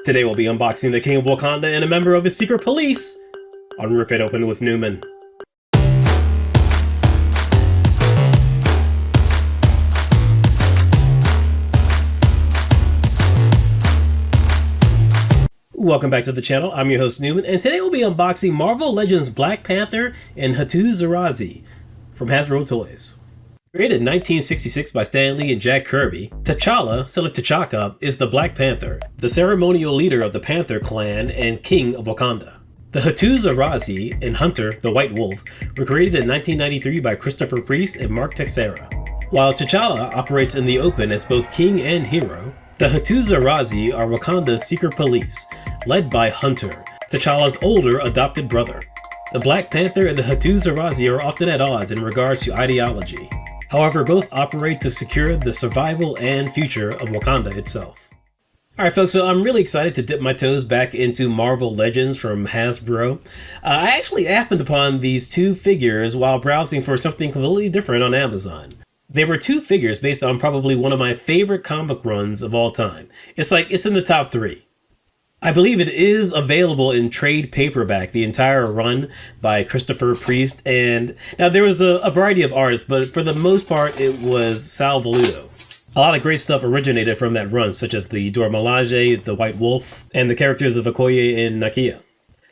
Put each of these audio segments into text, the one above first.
Today we'll be unboxing the King of Wakanda and a member of his secret police on Rip It Open with Newman. Welcome back to the channel. I'm your host Newman, and today we'll be unboxing Marvel Legends Black Panther and Hatut Zeraze from Hasbro Toys. Created in 1966 by Stan Lee and Jack Kirby, T'Challa, T'Chaka, is the Black Panther, the ceremonial leader of the Panther clan and king of Wakanda. The Hatut Zeraze and Hunter, the White Wolf, were created in 1993 by Christopher Priest and Mark Texeira. While T'Challa operates in the open as both king and hero, the Hatut Zeraze are Wakanda's secret police, led by Hunter, T'Challa's older adopted brother. The Black Panther and the Hatut Zeraze are often at odds in regards to ideology. However, both operate to secure the survival and future of Wakanda itself. Alright folks, so I'm really excited to dip my toes back into Marvel Legends from Hasbro. I actually happened upon these two figures while browsing for something completely different on Amazon. They were two figures based on probably one of my favorite comic runs of all time. It's in the top 3. I believe it is available in trade paperback, the entire run by Christopher Priest, and now there was a variety of artists, but for the most part it was Sal Velluto. A lot of great stuff originated from that run, such as the Dora Milaje, the White Wolf, and the characters of Okoye and Nakia.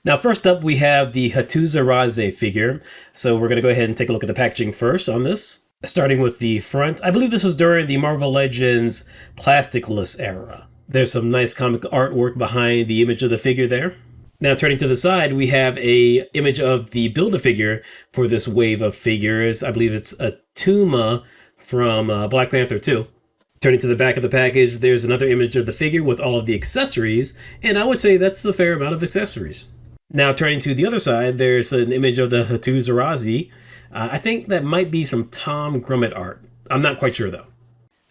Now first up we have the Hatut Zeraze figure, so we're going to go ahead and take a look at the packaging first on this. Starting with the front, I believe this was during the Marvel Legends plasticless era. There's some nice comic artwork behind the image of the figure there. Now turning to the side, we have a image of the Build-A-Figure for this wave of figures. I believe it's a Tuma from Black Panther 2. Turning to the back of the package, there's another image of the figure with all of the accessories, and I would say that's a fair amount of accessories. Now turning to the other side, there's an image of the Hatut Zeraze. I think that might be some Tom Grummett art. I'm not quite sure though.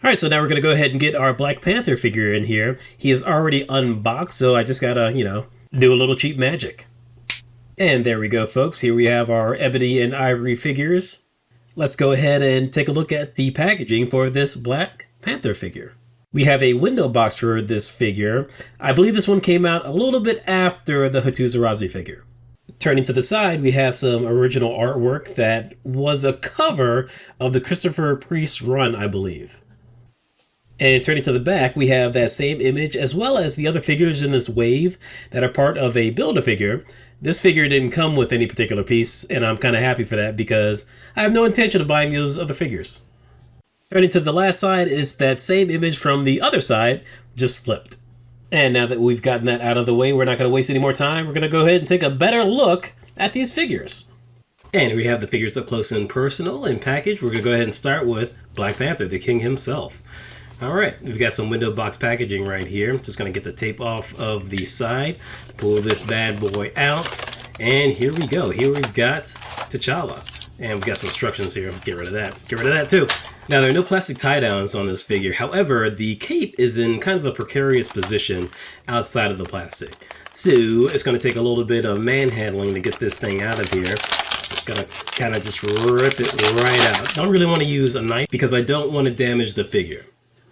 Alright, so now we're going to go ahead and get our Black Panther figure in here. He is already unboxed, so I just gotta, do a little cheap magic. And there we go, folks. Here we have our ebony and ivory figures. Let's go ahead and take a look at the packaging for this Black Panther figure. We have a window box for this figure. I believe this one came out a little bit after the Hatut Zeraze figure. Turning to the side, we have some original artwork that was a cover of the Christopher Priest run, I believe. And turning to the back, we have that same image as well as the other figures in this wave that are part of a Build-A-Figure. This figure didn't come with any particular piece, and I'm kind of happy for that because I have no intention of buying those other figures. Turning to the last side is that same image from the other side, just flipped. And now that we've gotten that out of the way, we're not going to waste any more time. We're going to go ahead and take a better look at these figures. And we have the figures up close and personal and packaged. We're going to go ahead and start with Black Panther, the king himself. Alright, we've got some window box packaging right here. I'm just going to get the tape off of the side, pull this bad boy out, and here we go. Here we've got T'Challa. And we've got some instructions here. Get rid of that. Get rid of that too. Now, there are no plastic tie-downs on this figure. However, the cape is in kind of a precarious position outside of the plastic. So, it's going to take a little bit of manhandling to get this thing out of here. Just gotta kind of just rip it right out. Don't really want to use a knife because I don't want to damage the figure.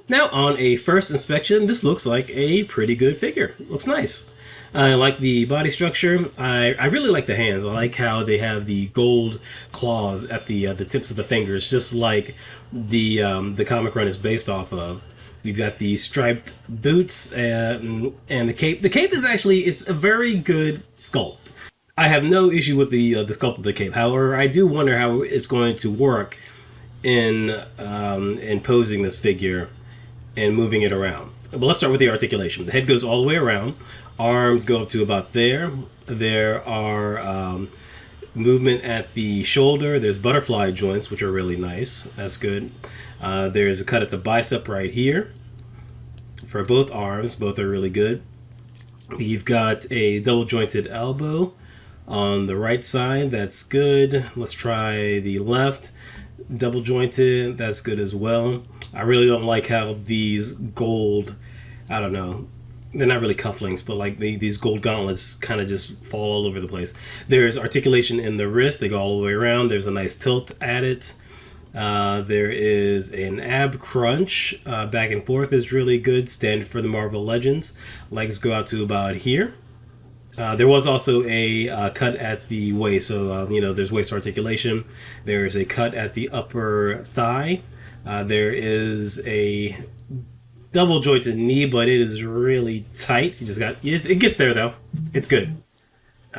Now, on a first inspection, this looks like a pretty good figure. It looks nice. I like the body structure. I really like the hands. I like how they have the gold claws at the tips of the fingers, just like the comic run is based off of. We've got the striped boots and the cape. The cape is it's a very good sculpt. I have no issue with the sculpt of the cape. However, I do wonder how it's going to work in posing this figure and moving it around. But let's start with the articulation. The head goes all the way around. Arms go up to about there. There are movement at the shoulder. There's butterfly joints, which are really nice. That's good. There's a cut at the bicep right here for both arms. Both are really good. You've got a double jointed elbow on the right side. That's good. Let's try the left. Double jointed. That's good as well. I really don't like how these gold, I don't know, they're not really cufflinks, but like these gold gauntlets kind of just fall all over the place. There's articulation in the wrist. They go all the way around. There's a nice tilt at it. There is an ab crunch. Back and forth is really good, standard for the Marvel Legends. Legs go out to about here. There was also a cut at the waist, so there's waist articulation. There's a cut at the upper thigh. There is a double jointed knee, but it is really tight. You just got it gets there though. It's good.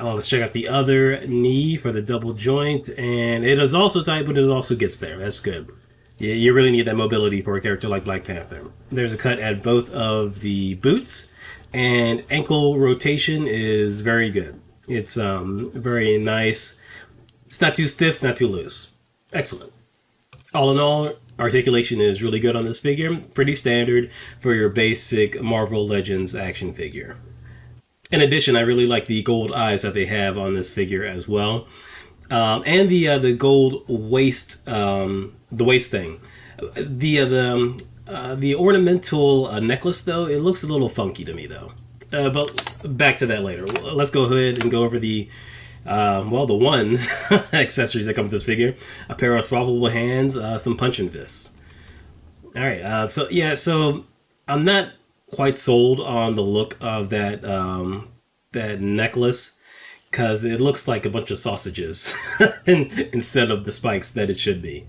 Let's check out the other knee for the double joint, and it is also tight, but it also gets there. That's good. You really need that mobility for a character like Black Panther. There's a cut at both of the boots, and ankle rotation is very good. It's very nice. It's not too stiff, not too loose. Excellent. All in all, articulation is really good on this figure. Pretty standard for your basic Marvel Legends action figure. In addition, I really like the gold eyes that they have on this figure as well, and the gold waist, the waist thing. The ornamental necklace though, it looks a little funky to me though. But back to that later. Let's go ahead and go over the the one accessories that come with this figure: a pair of swappable hands, some punching fists. All right. So I'm not quite sold on the look of that that necklace, because it looks like a bunch of sausages instead of the spikes that it should be.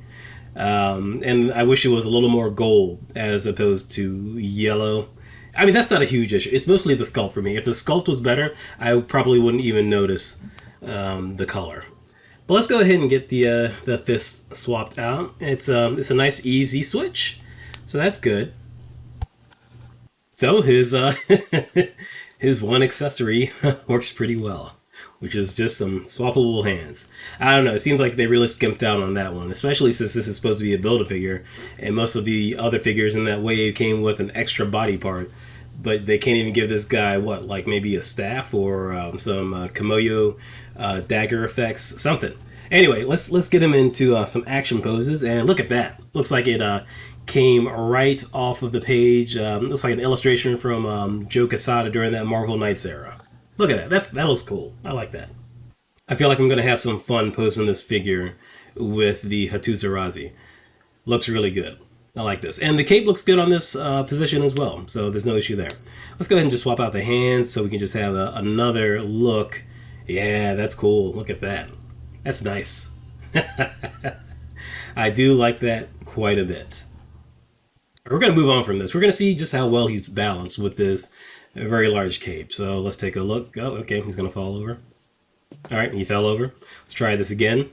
And I wish it was a little more gold as opposed to yellow. I mean, that's not a huge issue. It's mostly the sculpt for me. If the sculpt was better, I probably wouldn't even notice the color. But let's go ahead and get the fist swapped out. It's a nice easy switch, so that's good. So his his one accessory works pretty well, which is just some swappable hands. I don't know, it seems like they really skimped out on that one, especially since this is supposed to be a Build-A-Figure, and most of the other figures in that wave came with an extra body part, but they can't even give this guy, what, like maybe a staff or some Kimoyo dagger effects, something. Anyway, let's get him into some action poses, and look at that. Looks like it came right off of the page. Looks like an illustration from Joe Quesada during that Marvel Knights era. Look at that. That looks cool. I like that. I feel like I'm going to have some fun posing this figure with the Hatut Zeraze. Looks really good. I like this. And the cape looks good on this position as well, so there's no issue there. Let's go ahead and just swap out the hands so we can just have another look. Yeah, that's cool. Look at that. That's nice. I do like that quite a bit. We're going to move on from this. We're going to see just how well he's balanced with this very large cape. So let's take a look. Oh, okay, he's going to fall over. All right, he fell over. Let's try this again.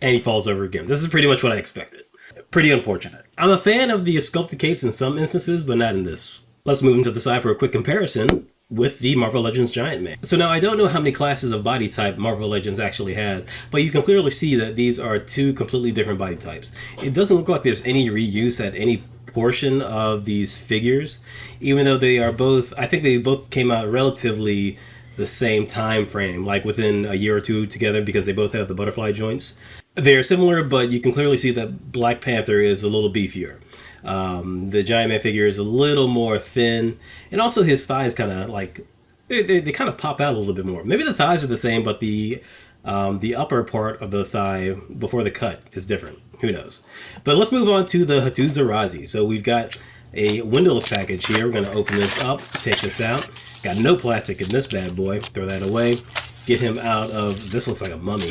And he falls over again. This is pretty much what I expected. Pretty unfortunate. I'm a fan of the sculpted capes in some instances, but not in this. Let's move into the side for a quick comparison with the Marvel Legends Giant Man. So now I don't know how many classes of body type Marvel Legends actually has, but you can clearly see that these are two completely different body types. It doesn't look like there's any reuse at any portion of these figures, even though they are both, I think they both came out relatively the same time frame, like within a year or two together, because they both have the butterfly joints. They're similar, but you can clearly see that Black Panther is a little beefier. The Giant Man figure is a little more thin, and also his thighs kind of like they kind of pop out a little bit more. Maybe the thighs are the same, but the upper part of the thigh before the cut is different. Who knows? But let's move on to the Hatut Zeraze. So we've got a windowless package here. We're going to open this up, take this out. Got no plastic in this bad boy. Throw that away. Get him out of... This looks like a mummy.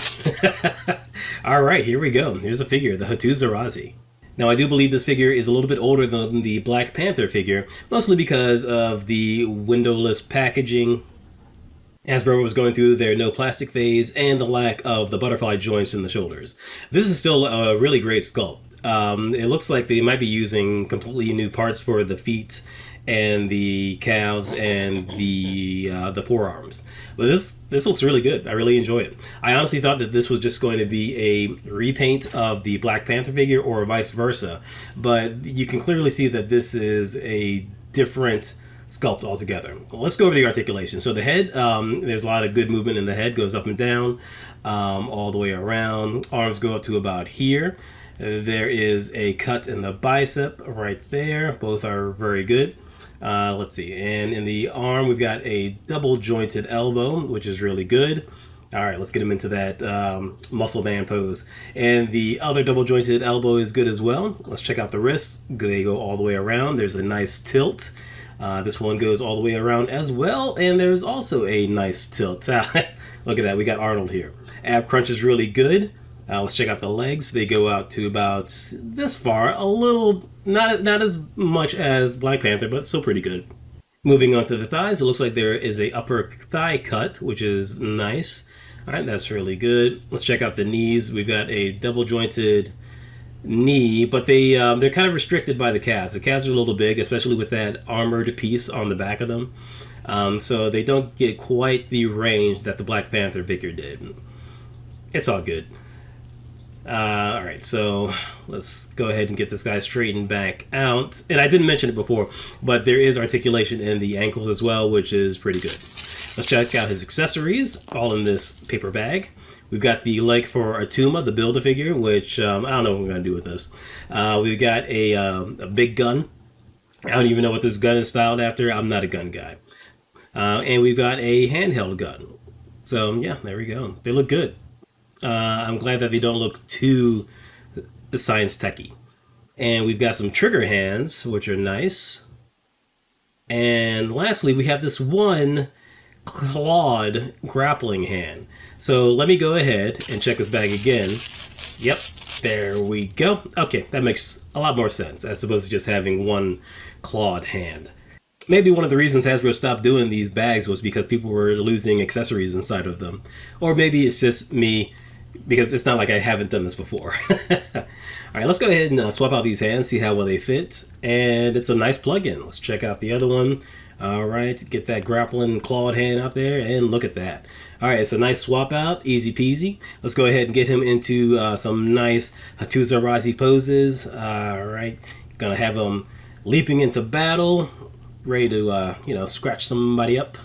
All right, here we go. Here's the figure, the Hatut Zeraze. Now, I do believe this figure is a little bit older than the Black Panther figure, mostly because of the windowless packaging. Hasbro was going through their no plastic phase and the lack of the butterfly joints in the shoulders. This is still a really great sculpt. It looks like they might be using completely new parts for the feet and the calves and the forearms. But this looks really good. I really enjoy it. I honestly thought that this was just going to be a repaint of the Black Panther figure or vice versa, but you can clearly see that this is a different sculpt altogether. Well, let's go over the articulation. So the head, there's a lot of good movement in the head, goes up and down, all the way around. Arms go up to about here. There is a cut in the bicep right there. Both are very good. Let's see. And in the arm, we've got a double jointed elbow, which is really good. All right, let's get him into that muscle man pose. And the other double jointed elbow is good as well. Let's check out the wrists. They go all the way around. There's a nice tilt. This one goes all the way around as well. And there's also a nice tilt. Look at that. We got Arnold here. Ab crunch is really good. Let's check out the legs. They go out to about this far. A little, not as much as Black Panther, but still pretty good. Moving on to the thighs, it looks like there is a upper thigh cut, which is nice. All right, that's really good. Let's check out the knees. We've got a double jointed knee, but they're kind of restricted by the calves. The calves are a little big, especially with that armored piece on the back of them. So they don't get quite the range that the Black Panther figure did. It's all good. All right, so let's go ahead and get this guy straightened back out. And I didn't mention it before, but there is articulation in the ankles as well, which is pretty good. Let's check out his accessories, all in this paper bag. We've got the leg for Atuma, the Build-A-Figure, which I don't know what we're going to do with this. We've got a big gun. I don't even know what this gun is styled after. I'm not a gun guy. And we've got a handheld gun. So, yeah, there we go. They look good. I'm glad that they don't look too science techy. And we've got some trigger hands, which are nice. And lastly, we have this one clawed grappling hand. So let me go ahead and check this bag again. Yep, there we go. Okay, that makes a lot more sense as opposed to just having one clawed hand. Maybe one of the reasons Hasbro stopped doing these bags was because people were losing accessories inside of them. Or maybe it's just me, because it's not like I haven't done this before. All right, let's go ahead and swap out these hands, see how well they fit. And it's a nice plug-in. Let's check out the other one. All right, get that grappling clawed hand out there, and look at that. All right, it's a nice swap out, easy peasy. Let's go ahead and get him into some nice Hatut Zeraze poses. All right, gonna have him leaping into battle, ready to, scratch somebody up.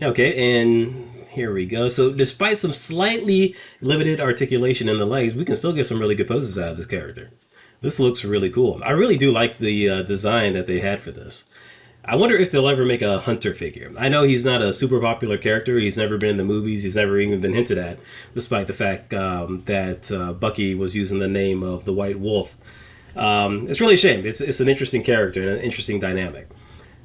Okay, and here we go. So despite some slightly limited articulation in the legs, we can still get some really good poses out of this character. This looks really cool. I really do like the design that they had for this. I wonder if they'll ever make a Hunter figure. I know he's not a super popular character. He's never been in the movies. He's never even been hinted at, despite the fact that Bucky was using the name of the White Wolf. It's really a shame. It's an interesting character and an interesting dynamic.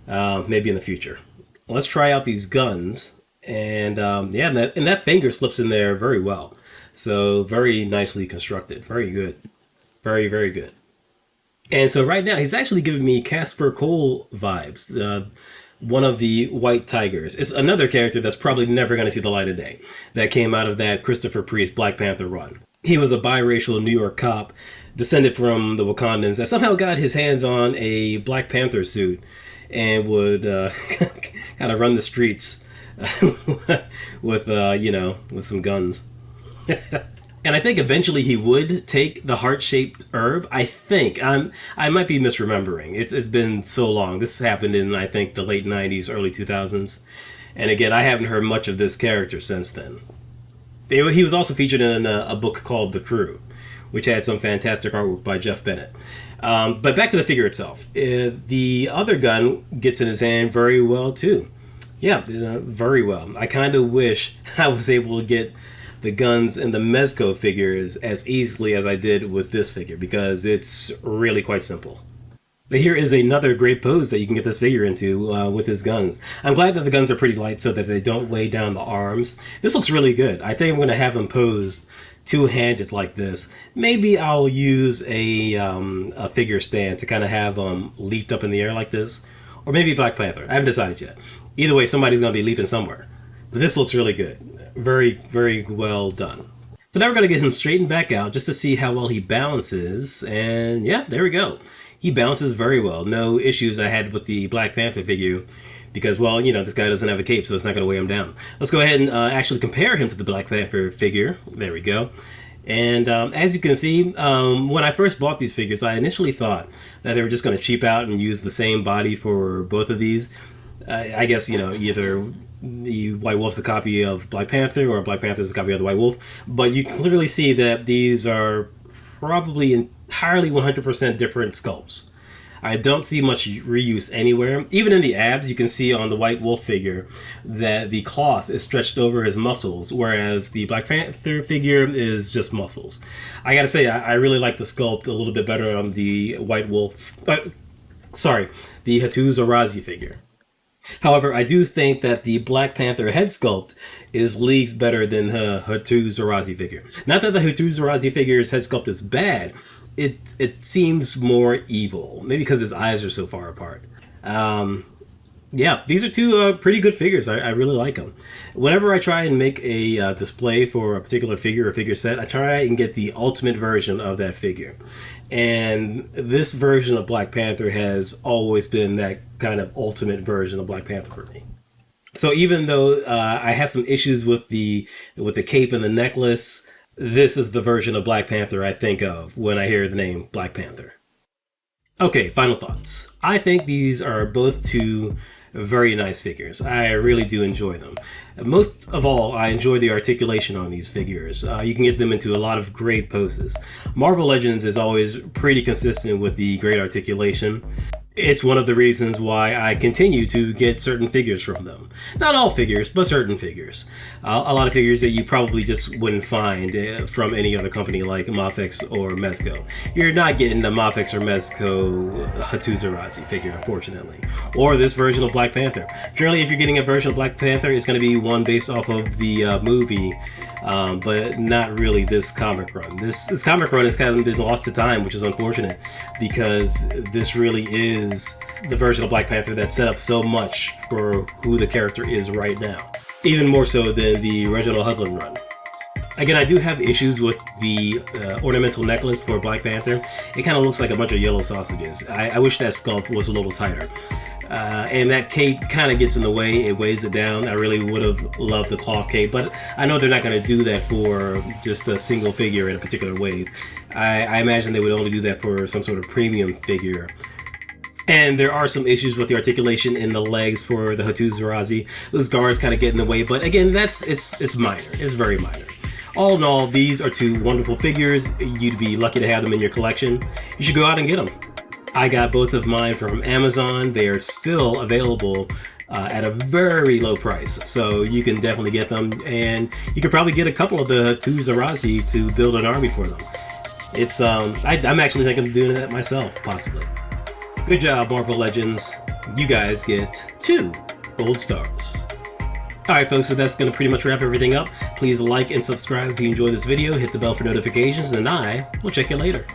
Maybe in the future. Let's try out these guns. And yeah, and that finger slips in there very well. So very nicely constructed. Very good. Very, very good. And so right now, he's actually giving me Casper Cole vibes, one of the White Tigers. It's another character that's probably never going to see the light of day, that came out of that Christopher Priest Black Panther run. He was a biracial New York cop, descended from the Wakandans, that somehow got his hands on a Black Panther suit and would kind of run the streets with, with some guns. And I think eventually he would take the heart-shaped herb. I think. I might be misremembering. It's been so long. This happened in, I think, the late 90s, early 2000s. And again, I haven't heard much of this character since then. He was also featured in a book called The Crew, which had some fantastic artwork by Jeff Bennett. But back to the figure itself. The other gun gets in his hand very well, too. Yeah, very well. I kind of wish I was able to get the guns and the Mezco figures as easily as I did with this figure, because it's really quite simple. But here is another great pose that you can get this figure into with his guns. I'm glad that the guns are pretty light so that they don't weigh down the arms. This looks really good. I think I'm going to have him posed two-handed like this. Maybe I'll use a figure stand to kind of have him leaped up in the air like this. Or maybe Black Panther. I haven't decided yet. Either way, somebody's going to be leaping somewhere. But this looks really good. Very, very well done. So now we're going to get him straightened back out just to see how well he balances. And yeah, there we go. He balances very well. No issues I had with the Black Panther figure because, well, this guy doesn't have a cape, so it's not going to weigh him down. Let's go ahead and actually compare him to the Black Panther figure. There we go. And as you can see, when I first bought these figures, I initially thought that they were just going to cheap out and use the same body for both of these. I guess, either the White Wolf's a copy of Black Panther or Black Panther's a copy of the White Wolf. But you can clearly see that these are probably entirely 100% different sculpts. I don't see much reuse anywhere. Even in the abs, you can see on the White Wolf figure that the cloth is stretched over his muscles, whereas the Black Panther figure is just muscles. I gotta say, I really like the sculpt a little bit better on the White Wolf. The Hatut Zeraze figure. However, I do think that the Black Panther head sculpt is leagues better than the Hatut Zeraze figure. Not that the Hatut Zeraze figure's head sculpt is bad, it seems more evil. Maybe because his eyes are so far apart. Yeah, these are two pretty good figures. I really like them. Whenever I try and make a display for a particular figure or figure set, I try and get the ultimate version of that figure. And this version of Black Panther has always been that kind of ultimate version of Black Panther for me. So even though I have some issues with the cape and the necklace, this is the version of Black Panther I think of when I hear the name Black Panther. Okay, final thoughts. I think these are both two very nice figures. I really do enjoy them. Most of all, I enjoy the articulation on these figures. You can get them into a lot of great poses. Marvel Legends is always pretty consistent with the great articulation. It's one of the reasons why I continue to get certain figures from them. Not all figures, but certain figures. A lot of figures that you probably just wouldn't find from any other company like Mafex or Mezco. You're not getting a Mafex or Mezco Hatut Zeraze figure, unfortunately. Or this version of Black Panther. Generally, if you're getting a version of Black Panther, it's going to be one based off of the movie, but not really this comic run. This comic run has kind of been lost to time, which is unfortunate, because this really is the version of Black Panther that set up so much for who the character is right now. Even more so than the original Hudlin run. Again, I do have issues with the ornamental necklace for Black Panther. It kind of looks like a bunch of yellow sausages. I wish that sculpt was a little tighter. And that cape kind of gets in the way. It weighs it down. I really would have loved the cloth cape, but I know they're not going to do that for just a single figure in a particular wave. I imagine they would only do that for some sort of premium figure. And there are some issues with the articulation in the legs for the Hatut Zeraze. Those guards kind of get in the way, but again, it's minor. It's very minor. All in all, these are two wonderful figures. You'd be lucky to have them in your collection. You should go out and get them. I got both of mine from Amazon. They are still available at a very low price, so you can definitely get them, and you could probably get a couple of the Hatut Zeraze to build an army for them. It's I'm actually thinking of doing that myself, possibly. Good job, Marvel Legends. You guys get 2 gold stars. Alright folks, so that's going to pretty much wrap everything up. Please like and subscribe if you enjoyed this video, hit the bell for notifications, and I will check you later.